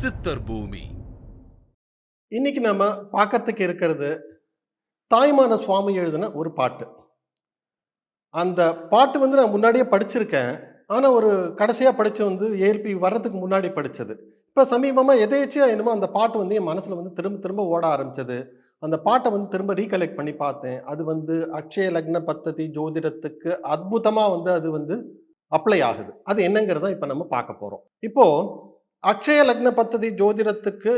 சித்தர் பூமி. இன்னைக்கு நம்ம பார்க்கறதுக்கு இருக்கிறது தாய்மான சுவாமி எழுதின ஒரு பாட்டு. அந்த பாட்டு வந்து நான் முன்னாடியே படிச்சிருக்கேன். ஆனால் ஒரு கடைசியாக படித்து வந்து ஏஎல்பி வர்றதுக்கு முன்னாடி படித்தது. இப்போ சமீபமாக எதேச்சியாக என்னமோ அந்த பாட்டு வந்து என் மனசில் வந்து திரும்ப திரும்ப ஓட ஆரம்பிச்சது. அந்த பாட்டை வந்து திரும்ப ரீகலெக்ட் பண்ணி பார்த்தேன். அது வந்து அக்ஷய லக்ன பத்ததி ஜோதிடத்துக்கு அற்புதமாக வந்து அது வந்து அப்ளை ஆகுது. அது என்னங்கிறத இப்போ நம்ம பார்க்க போகிறோம். இப்போது அக்ஷய லக்ன பத்ததி ஜோதிடத்துக்கு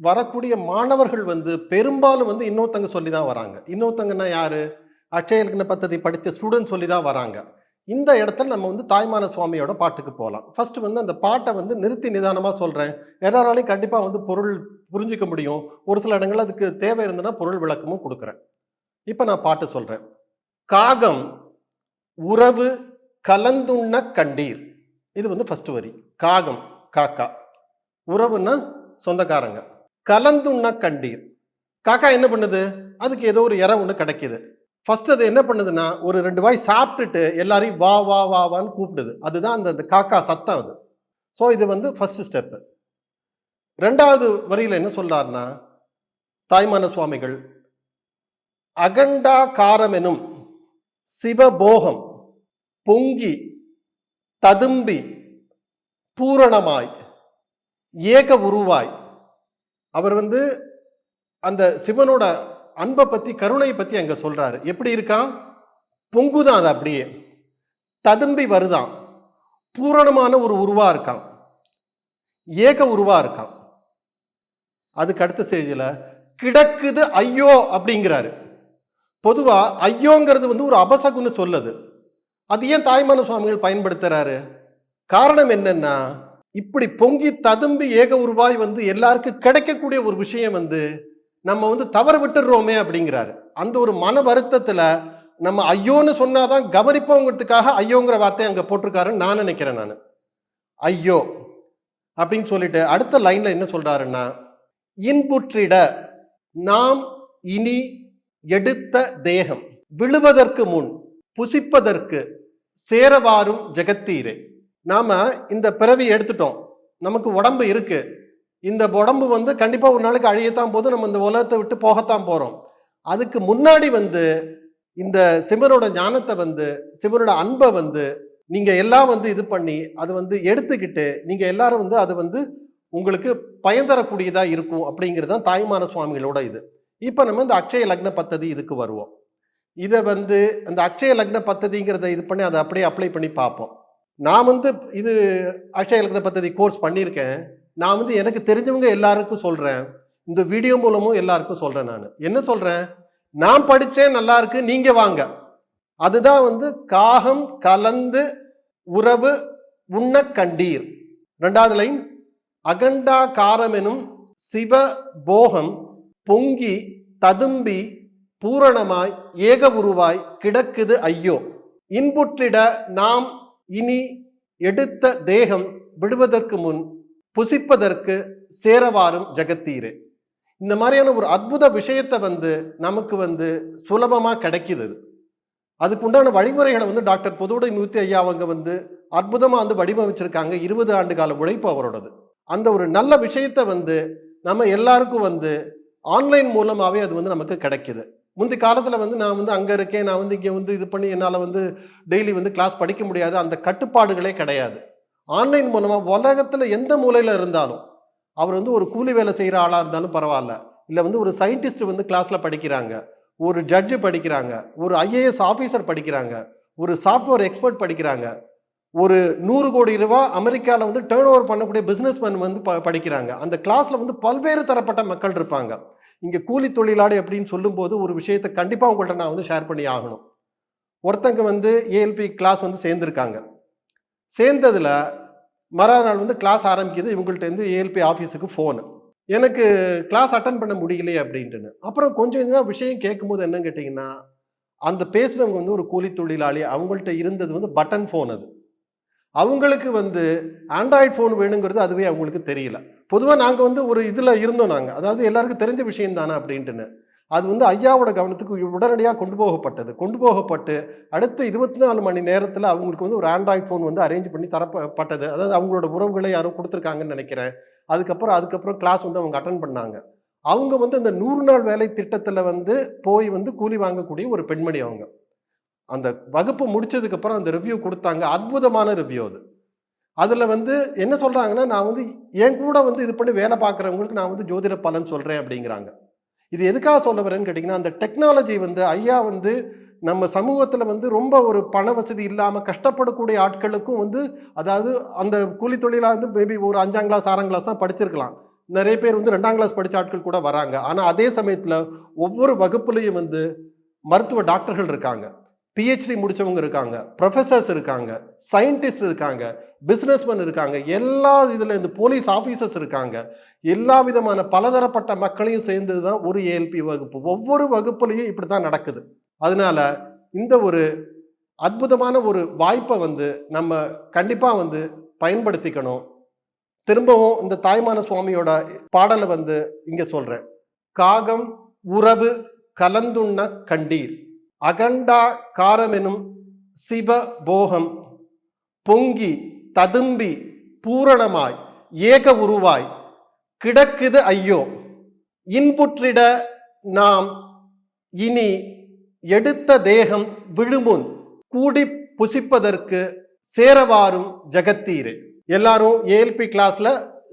வரக்கூடிய மாணவர்கள் வந்து பெரும்பாலும் வந்து இன்னொருத்தங்க சொல்லி தான் வராங்க. இன்னொருத்தங்கன்னா யாரு? அக்ஷய லக்ன பத்ததி படித்த ஸ்டூடெண்ட் சொல்லி தான் வராங்க. இந்த இடத்துல நம்ம வந்து தாய்மான சுவாமியோட பாட்டுக்கு போகலாம். ஃபர்ஸ்ட் வந்து அந்த பாட்டை வந்து நிறுத்தி நிதானமாக சொல்கிறேன். எல்லாராலையும் கண்டிப்பாக வந்து பொருள் புரிஞ்சிக்க முடியும். ஒரு சில இடங்கள் அதுக்கு தேவை இருந்ததுன்னா பொருள் விளக்கமும் கொடுக்குறேன். இப்போ நான் பாட்டு சொல்கிறேன். காகம் உறவு கலந்துண்ண கண்டீர். இது வந்து ஃபர்ஸ்ட் வரி. காகம் காக்கா, உறவுன்னா சொந்தக்காரங்க. கலந்துண்ண கண்டீர். காக்கா என்ன பண்ணுது? அதுக்கு ஏதோ ஒரு இறை ஒன்று கிடைக்குது. ஃபர்ஸ்ட் அது என்ன பண்ணுதுன்னா ஒரு 2 வாய் சாப்பிட்டுட்டு எல்லாரையும் வா வா வா வான்னு கூப்பிடுது. அதுதான் அந்த காக்கா சத்தம் அது. ஸோ இது வந்து ஃபர்ஸ்ட் ஸ்டெப்பு. 2வது வரியில் என்ன சொல்றாருன்னா தாய்மான சுவாமிகள், அகண்டாகாரமெனும் சிவபோகம் பொங்கி ததும்பி பூரணமாய் ஏக உருவாய். அவர் வந்து அந்த சிவனோட அன்பை பத்தி கருணையை பத்தி அங்க சொல்றாரு. எப்படி இருக்கான்? பொங்குதான், அது அப்படியே ததும்பி வருதான், பூரணமான ஒரு உருவா இருக்கான், ஏக உருவா இருக்கான். அதுக்கு அடுத்த செய்தியில கிடக்குது ஐயோ அப்படிங்கிறாரு. பொதுவா ஐயோங்கிறது வந்து ஒரு அபசகுன்னு சொல்லுது. அது ஏன் தாய்மான சுவாமிகள் பயன்படுத்துறாரு? காரணம் என்னன்னா, இப்படி பொங்கி ததும்பி ஏக உருவாய் வந்து எல்லாருக்கும் கிடைக்கக்கூடிய ஒரு விஷயம் வந்து நம்ம வந்து தவறு விட்டுடுறோமே அப்படிங்கிறாரு. அந்த ஒரு மன வருத்தத்துல நம்ம ஐயோன்னு சொன்னாதான் கவனிப்போங்கிறதுக்காக ஐயோங்கிற வார்த்தையை அங்க போட்டிருக்காருன்னு நான் நினைக்கிறேன். நான் ஐயோ அப்படின்னு சொல்லிட்டு அடுத்த லைன்ல என்ன சொல்றாருன்னா, இன்புற்றிட நாம் இனி எடுத்த தேகம் விழுவதற்கு முன் புசிப்பதற்கு சேரவாரும் ஜெகத்தீரே. நாம இந்த பிறவி எடுத்துட்டோம், நமக்கு உடம்பு இருக்கு. இந்த உடம்பு வந்து கண்டிப்பா ஒரு நாளைக்கு அழியத்தான் போது, நம்ம இந்த உலகத்தை விட்டு போகத்தான் போறோம். அதுக்கு முன்னாடி வந்து இந்த சிவனோட ஞானத்தை வந்து சிவனோட அன்பை வந்து நீங்க எல்லாம் வந்து இது பண்ணி அது வந்து எடுத்துக்கிட்டு நீங்க எல்லாரும் வந்து அது வந்து உங்களுக்கு பயன் தரக்கூடியதா இருக்கும் அப்படிங்கிறது தான் தாய்மான சுவாமிகளோட இது. இப்ப நம்ம இந்த அக்ஷய லக்ன பத்ததி இதுக்கு வருவோம். இதை வந்து அந்த அக்ஷய லக்ன பத்ததிங்கிறத இது பண்ணி அதை அப்படியே அப்ளை பண்ணி பார்ப்போம். நான் வந்து இது அக்ஷய லக்ன பத்ததி கோர்ஸ் பண்ணியிருக்கேன். நான் வந்து எனக்கு தெரிஞ்சவங்க எல்லாருக்கும் சொல்றேன், இந்த வீடியோ மூலமும் எல்லாருக்கும் சொல்றேன். நான் என்ன சொல்றேன்? நான் படிச்சேன், நல்லா இருக்கு, நீங்க வாங்க. அதுதான் வந்து காகம் கலந்து உறவு உண்ண கண்டீர். 2வது லைன், அகண்டாகாரமெனும் சிவ போகம் பொங்கி ததும்பி பூரணமாய் ஏக உருவாய் கிடக்குது ஐயோ. இன்புற்றிட நாம் இனி எடுத்த தேகம் விடுவதற்கு முன் புசிப்பதற்கு சேரவாரும் ஜெகத்தீரே. இந்த மாதிரியான ஒரு அற்புத விஷயத்தை வந்து நமக்கு வந்து சுலபமா கிடைக்குது. அதுக்குண்டான வழிமுறைகளை வந்து டாக்டர் புதுவுடை மூர்த்தி ஐயா அவங்க வந்து அற்புதமா வந்து வடிவமைச்சிருக்காங்க. 20 ஆண்டு கால உழைப்பு அவரோடது. அந்த ஒரு நல்ல விஷயத்தை வந்து நம்ம எல்லாருக்கும் வந்து ஆன்லைன் மூலமாவே அது வந்து நமக்கு கிடைக்குது. முந்தைய காலத்துல வந்து நான் வந்து அங்க இருக்கேன், நான் வந்து இங்க வந்து இது பண்ணி என்னால வந்து டெய்லி வந்து கிளாஸ் படிக்க முடியாது, அந்த கட்டுப்பாடுகளே கிடையாது. ஆன்லைன் மூலமா உலகத்துல எந்த மூலையில இருந்தாலும், அவர் வந்து ஒரு கூலி வேலை செய்யற ஆளா இருந்தாலும் பரவாயில்ல, இல்ல வந்து ஒரு சயின்டிஸ்ட் வந்து கிளாஸ்ல படிக்கிறாங்க, ஒரு ஜட்ஜு படிக்கிறாங்க, ஒரு ஐஏஎஸ் ஆபீசர் படிக்கிறாங்க, ஒரு சாஃப்ட்வேர் எக்ஸ்பர்ட் படிக்கிறாங்க, ஒரு 100 கோடி ரூபாய் அமெரிக்காவில் வந்து டேர்ன் ஓவர் பண்ணக்கூடிய பிசினஸ் மேன் வந்து படிக்கிறாங்க. அந்த கிளாஸ்ல வந்து பல்வேறு தரப்பட்ட மக்கள் இருப்பாங்க. இங்க கூலி தொழிலாளி அப்படின்னு சொல்லும் போது ஒரு விஷயத்தை கண்டிப்பா உங்கள்கிட்ட நான் வந்து ஷேர் பண்ணி ஆகணும். ஒருத்தங்க வந்து ஏஎல்பி கிளாஸ் வந்து சேர்ந்திருக்காங்க. சேர்ந்ததுல மறுநாள் வந்து கிளாஸ் ஆரம்பிக்குது. இவங்கள்ட்ட இருந்து ஏஎல்பி ஆஃபீஸுக்கு ஃபோனு, எனக்கு கிளாஸ் அட்டன் பண்ண முடியலையே அப்படின்ட்டுன்னு. அப்புறம் கொஞ்சம் கொஞ்சமாக விஷயம் கேட்கும்போது என்னன்னு கேட்டிங்கன்னா, அந்த பேசுகிறவங்க வந்து ஒரு கூலி தொழிலாளி. அவங்கள்ட்ட இருந்தது வந்து பட்டன் ஃபோன். அது அவங்களுக்கு வந்து ஆண்ட்ராய்டு ஃபோன் வேணுங்கிறது அதுவே அவங்களுக்கு தெரியல. பொதுவாக நாங்கள் வந்து ஒரு இதில் இருந்தோம். நாங்கள் அதாவது எல்லாருக்கும் தெரிஞ்ச விஷயம் தானே அப்படின்ட்டுன்னு அது வந்து ஐயாவோட கவனத்துக்கு உடனடியாக கொண்டு போகப்பட்டு அடுத்த 24 மணி நேரத்தில் அவங்களுக்கு வந்து ஒரு ஆண்ட்ராய்டு ஃபோன் வந்து அரேஞ்ச் பண்ணி தரப்பட்டது. அதாவது அவங்களோட உறவுகளை யாரும் கொடுத்துருக்காங்கன்னு நினைக்கிறேன். அதுக்கப்புறம் கிளாஸ் வந்து அவங்க அட்டன் பண்ணாங்க. அவங்க வந்து அந்த 100 நாள் வேலை திட்டத்துல வந்து போய் வந்து கூலி வாங்கக்கூடிய ஒரு பெண்மணி அவங்க. அந்த வகுப்பு முடிச்சதுக்கு அப்புறம் அந்த ரிவ்யூ குடுத்தாங்க. அற்புதமான ரிவ்யூ அது. அதுல வந்து என்ன சொல்றாங்கன்னா, நான் வந்து என் கூட வந்து இது பண்ணி வேலை பார்க்கிறவங்களுக்கு நான் வந்து ஜோதிட பலன் சொல்றேன் அப்படிங்கிறாங்க. இது எதுக்காக சொல்ல வரேன்னு கேட்டீங்கன்னா, அந்த டெக்னாலஜி வந்து ஐயா வந்து நம்ம சமூகத்துல வந்து ரொம்ப ஒரு பண வசதி இல்லாம கஷ்டப்படக்கூடிய ஆட்களுக்கும் வந்து அதாவது அந்த கூலி தொழிலா வந்து மேபி ஒரு 5ஆம் கிளாஸ், 6ஆம் கிளாஸ் தான் படிச்சிருக்கலாம். நெறைய பேர் வந்து 2ஆம் கிளாஸ் படிச்ச ஆட்கள் கூட வராங்க. ஆனா அதே சமயத்துல ஒவ்வொரு வகுப்புலயும் வந்து மருத்துவ டாக்டர்கள் இருக்காங்க. பிஹெச்டி முடிச்சவங்க இருக்காங்க. புரொஃபசர்ஸ் இருக்காங்க. சயின்டிஸ்ட் இருக்காங்க. பிசினஸ்மேன் இருக்காங்க. எல்லா இதுல இந்த போலீஸ் ஆபீசர்ஸ் இருக்காங்க. எல்லா விதமான பலதரப்பட்ட மக்களையும் சேர்ந்தது தான் ஒரு ஏஎல்பி வகுப்பு. ஒவ்வொரு வகுப்புலயும் இப்படித்தான் நடக்குது. அதனால இந்த ஒரு அற்புதமான ஒரு வாய்ப்பை வந்து நம்ம கண்டிப்பா வந்து பயன்படுத்திக்கணும். திரும்பவும் இந்த தாய்மான சுவாமியோட பாடலை வந்து இங்க சொல்றேன். காகம் உறவு கலந்துண்ண கண்டீர் அகண்டா காரமெனும் சிவ போகம் பொங்கி ததும்பி பூரணமாய் ஏக உருவாய் கிடக்குது ஐயோ இன்புற்றிட நாம் இனி எடுத்த தேகம் விழுமுன் கூடி புசிப்பதற்கு சேரவாரும் ஜகத்தீரே. எல்லாரும் ஏஎல்பி கிளாஸ்ல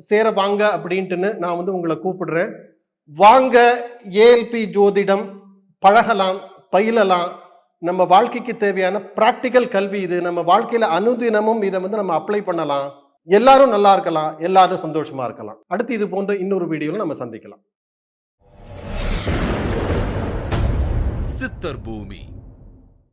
சேர வாங்க அப்படின்ட்டுன்னு நான் வந்து உங்களை கூப்பிடுறேன். வாங்க ஏஎல்பி ஜோதிடம் பழகலாம், பயிலலாம். நம்ம வாழ்க்கைக்கு தேவையான பிராக்டிக்கல் கல்வி இது. நம்ம வாழ்க்கையில அனுதினமும் இதை வந்து நம்ம அப்ளை பண்ணலாம். எல்லாரும் நல்லா இருக்கலாம், எல்லாரும் சந்தோஷமா இருக்கலாம். அடுத்து இது போன்ற இன்னொரு வீடியோல நம்ம சந்திக்கலாம். சித்தர் பூமி.